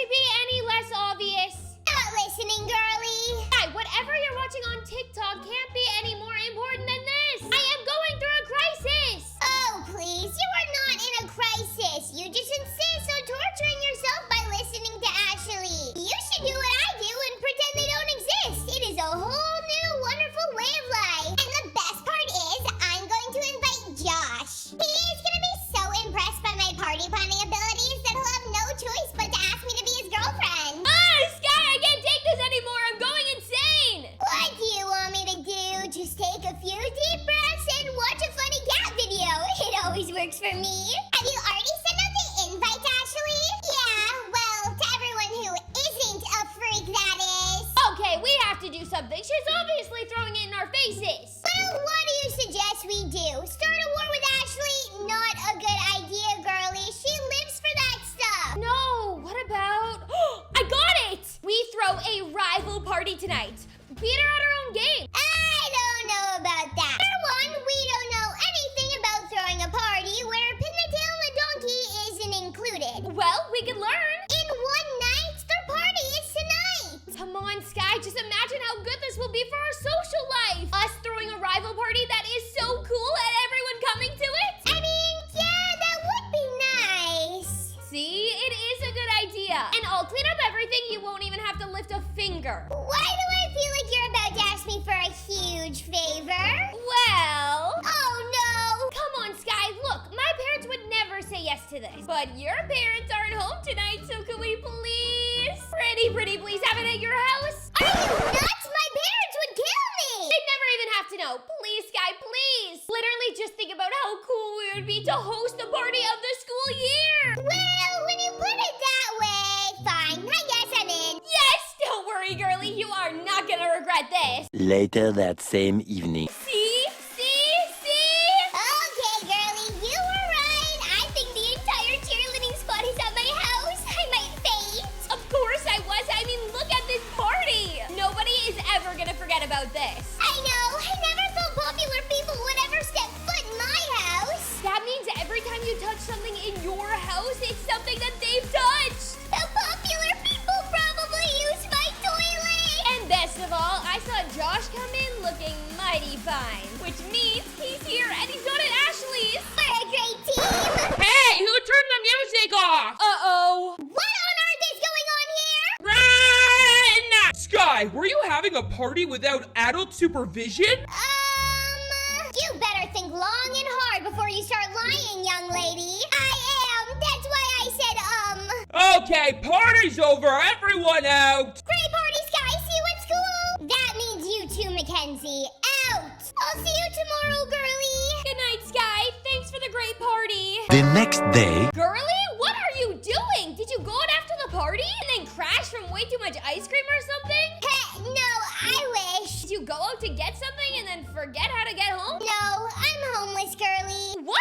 be any less obvious? Not listening, girly. Hey, whatever you're watching on TikTok can't be any more important than this. I am going through a crisis. Oh, please, you are not in a crisis. You just insist on torturing yourself by listening to Ashley. You should do what I do and pretend they don't exist. It is a whole new wonderful way of life. And the best part is, I'm going to invite Josh. He is going to be so impressed by my party planning abilities that he'll have no choice but to ask me to be his girlfriend. Sky, I can't take this anymore. I'm going insane. What do you want me to do? Just take a few deep breaths and watch a funny cat video. It always works for me. Have you already sent out the invite, Ashley? Yeah, well, to everyone who isn't a freak, that is. Okay, we have to do something. She's obviously throwing it in our faces. Well, what do you suggest we do? Start a war with Ashley? Not a good idea, girly. She lives for that stuff. No, what about... I got it! We throw a rival party tonight. Beat her at her own game. I don't know about that. For one, we don't know anything about throwing a party where pin the tail on a donkey isn't included. Well, we can learn. In one night, their party is tonight. Come on, Sky. Just imagine how good this will be for our social life. Us throwing a rival party that is so cool and everyone coming to it. I mean, yeah, that would be nice. See, it is a good idea. And I'll clean up everything. You won't even have to lift a finger. Why do I feel like you're about to ask me for a huge favor? Well... Oh, no. Come on, Sky. Look, my parents would never say yes to this. But your parents aren't home tonight, so can we please? Pretty please have it at your house? Are you nuts? My parents would kill me. They'd never even have to know. Please, Sky, please. Literally just think about how cool we would be to host the party of the school year. Well, when you put it that way, fine. I guess I'm in. Yes, don't worry, girlie. You are not gonna regret this. Later that same evening. See? Okay, girlie, you were right. I think the entire cheerleading squad is at my house. I might faint. Of course I was. I mean, look at this party. Nobody is ever gonna forget about this. I know. I never thought popular people would ever step foot in my house. That means every time you touch something in your house, it's something that they've touched. The popular people probably use my toilet. And best of all, I saw Josh come in looking mighty fine, which means he's here and he's not at Ashley's. We're a great team. Hey, who turned the music off? Uh-oh. What on earth is going on here? Run! Sky, were you having a party without adult supervision? You better think long and hard before you start lying, young lady. I am. That's why I said, Okay, party's over. Everyone out. Great party, Sky. See you at school. That means you too, Mackenzie. Out. I'll see you tomorrow, girly. Good night, Sky. Thanks for the great party. The next day, Girlie, what are you doing? Did you go out after the party and then crash from way too much ice cream or something? No, I wish. Did you go out to get something and then forget how to get home? No, I'm homeless, girly. What?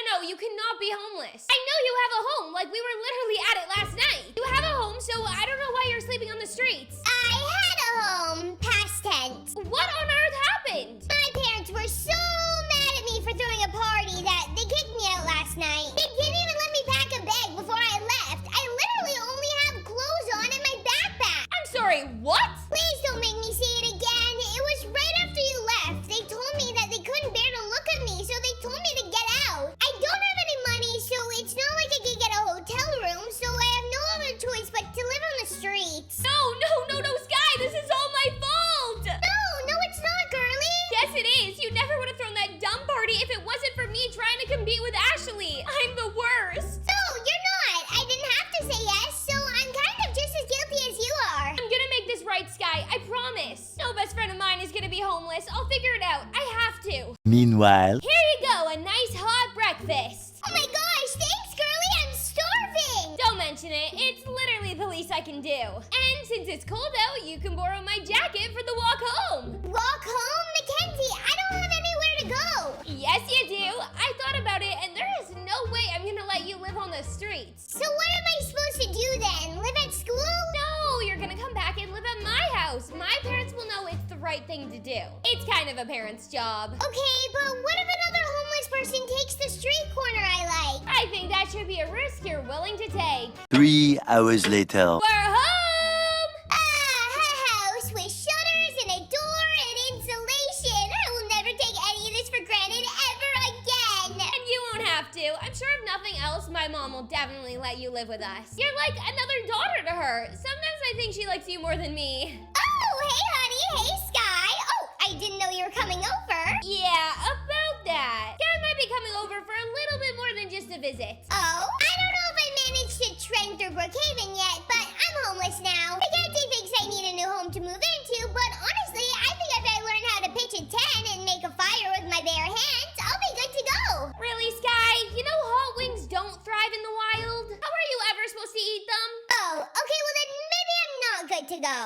No. You cannot be homeless. I know you have a home. Like, we were literally at it last night. You have a home, so I don't know why you're sleeping on the streets. I had a home. Past tense. What on earth happened? My parents were so mad at me for throwing a party that they kicked me out last night. They didn't even let me pack a bag before I left. I literally only have clothes on in my backpack. I'm sorry, what? Please don't make me say it again. It was right after you left. They told me that they couldn't bear to look at me, so they told me to get out. I don't have any money, so it's not like I could get a hotel room, so I have no other choice but to live on the streets. No, Sky, this is all my fault. No, it's not, girly. Yes, it is. You never would have thrown that dumb party if it wasn't for me trying to compete with Ashley. I'm the worst. No, you're not. I didn't have to say yes, so I'm kind of just as guilty as you are. I'm gonna make this right, Sky. I promise. No best friend of mine is gonna be homeless. I'll figure it out. I have to. meanwhile, Here you go, a nice hot breakfast. Oh my gosh, thanks, girly. I'm starving. Don't mention it. It's literally the least I can do. And since it's cold out, you can borrow my jacket for the walk home. Walk home, Mackenzie. I don't have anywhere to go. Yes, you do. I thought about it, and there is no way I'm gonna let you live on the streets. So what am I supposed to do then? Live at school? No, you're gonna come back and live at my house. My parents will know it's the right thing to do. It's kind of a parent's job. Okay, but what if another homeless this person takes the street corner I like. I think that should be a risk you're willing to take. 3 hours later. We're home! A house with shutters and a door and insulation. I will never take any of this for granted ever again. And you won't have to. I'm sure if nothing else, my mom will definitely let you live with us. You're like another daughter to her. Sometimes I think she likes you more than me. Oh, hey, honey. Hey, Sky. Oh, I didn't know you were coming over. Yeah, about that. Sky might be coming over for a little bit more than just a visit. Oh, I don't know if I managed to trend through Brookhaven yet, but I'm homeless now. Mackenzie thinks I need a new home to move into, but honestly, I think if I learn how to pitch a tent and make a fire with my bare hands, I'll be good to go. Really, Sky? You know hot wings don't thrive in the wild? How are you ever supposed to eat them? Oh, okay, well then maybe I'm not good to go.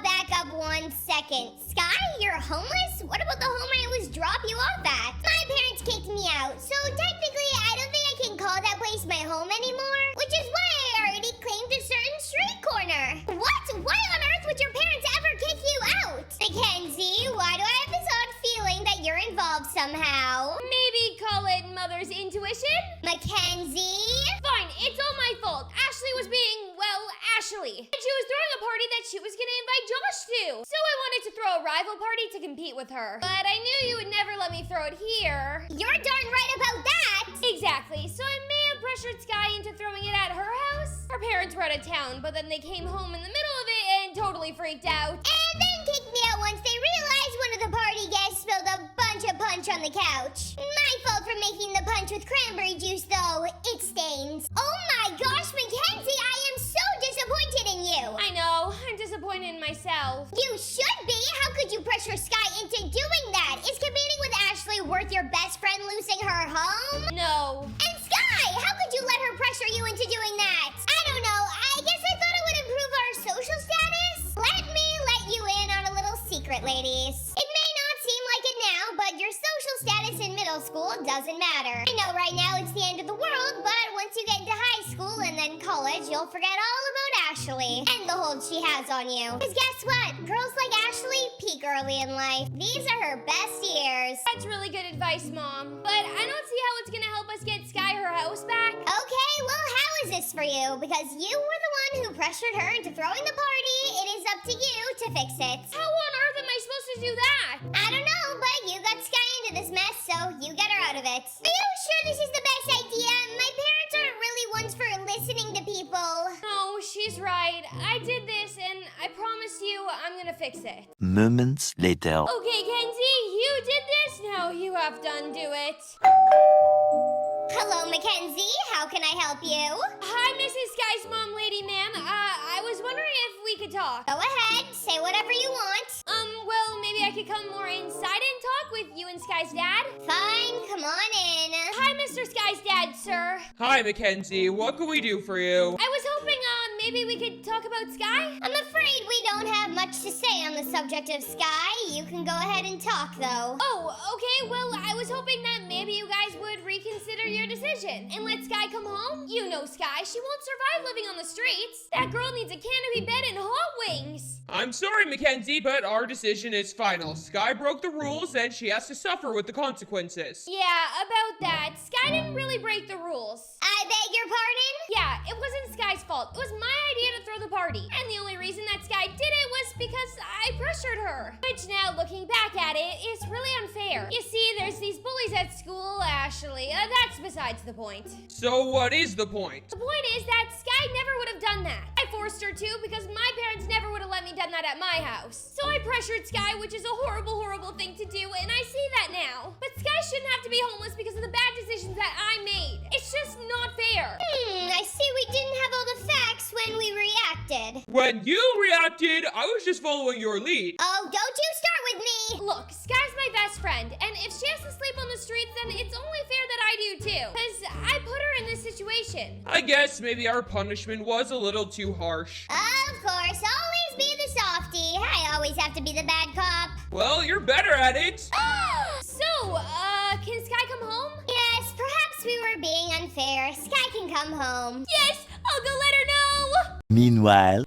Back up 1 second. Sky, you're homeless? What about the home I always drop you off at? My parents kicked me out, so technically I don't think I can call that place my home anymore, which is why I already claimed a certain street corner. What? Why on earth would your parents ever kick you out? Mackenzie, why do I have this odd feeling that you're involved somehow? Maybe call it mother's intuition? Mackenzie? Fine, it's all my fault. Ashley was being, well, Ashley. And she was throwing a party that she was gonna invite Josh to. So I wanted to throw a rival party to compete with her. But I knew you would never let me throw it here. You're darn right about that! Exactly, so I may have pressured Sky into throwing it at her house. Her parents were out of town, but then they came home in the middle of it and totally freaked out. And then kicked me out once they realized one of the party guests spilled a bunch of punch on the couch. My fault for making the punch with cranberry juice, though. It stains. Oh my gosh, Mackenzie, I am so disappointed in you! I know, I'm disappointed in myself. You should be! How could you pressure Sky into doing that? Is competing with Ashley worth your best friend losing her home? No. And Sky, how could you let her pressure you into doing that? I don't know, I guess I thought it would improve our social status? Let me let you in on a little secret, ladies. It may not seem like it now, but your social status in middle school doesn't matter. I know right now it's the end of the world, but once you get into high school and then college, you'll forget all about Ashley and the hold she has on you. Because guess what? Girls like Ashley peak early in life. These are her best years. That's really good advice, Mom. But I don't see how it's gonna help us get Sky her house back. Okay, well, how is this for you? Because you were the one who pressured her into throwing the party. It is up to you to fix it. How on earth am I supposed to do that? I don't know, but you got Sky into this mess, so you get her out of it. Are you sure this is the best idea? My parents aren't really ones for listening to people. No, she's right. I did this, and I promise you I'm gonna fix it. Moments later. Okay, Kenzie, you did this. Now you have to undo it. Hello, Mackenzie. How can I help you? Hi, Mrs. Sky's mom, lady, ma'am. I was wondering if we could talk. Go ahead. Say whatever you want. Well, maybe I could come more inside and talk with you and Sky's dad. Fine. Come on in. Hi, Mr. Sky's dad, sir. Hi, Mackenzie. What can we do for you? I was hoping, maybe we could talk about Sky? I'm afraid we don't have much to say on the subject of Sky. You can go ahead and talk, though. Oh, okay. Well, I was hoping that maybe you guys would reconsider your decision and let Sky come home. You know Sky. She won't survive living on the streets. That girl needs a canopy bed and hot wings. I'm sorry, Mackenzie, but our decision is final. Sky broke the rules and she has to suffer with the consequences. Yeah, about that. Sky didn't really break the rules. I beg your pardon? Yeah, it wasn't Sky's fault. It was my idea to throw the party. And the only reason that Sky did it was because I pressured her. Which now, looking back at it, is really unfair. You see, there's these bullies at school, Ashley. That's besides the point. So what is the point? The point is that Sky never would have done that. I forced her to because my parents never would have let me done that at my house. So I pressured Sky, which is a horrible, horrible thing to do, and I see that now. But Sky shouldn't have to be homeless because of the bad decisions that I made. It's just not fair. I see we didn't have all the facts when we reacted. When you reacted, I was just following your lead. Oh, don't you start with me! Look, Sky's my best friend, and if she has to sleep on the streets, then it's only fair that I do too. Because I put her in this situation. I guess maybe our punishment was a little too harsh. Of course, always be the softie. I always have to be the bad cop. Well, you're better at it. So, can Sky come home? Yes, perhaps we were being unfair. Sky can come home. Yes, I'll go let her know. Meanwhile,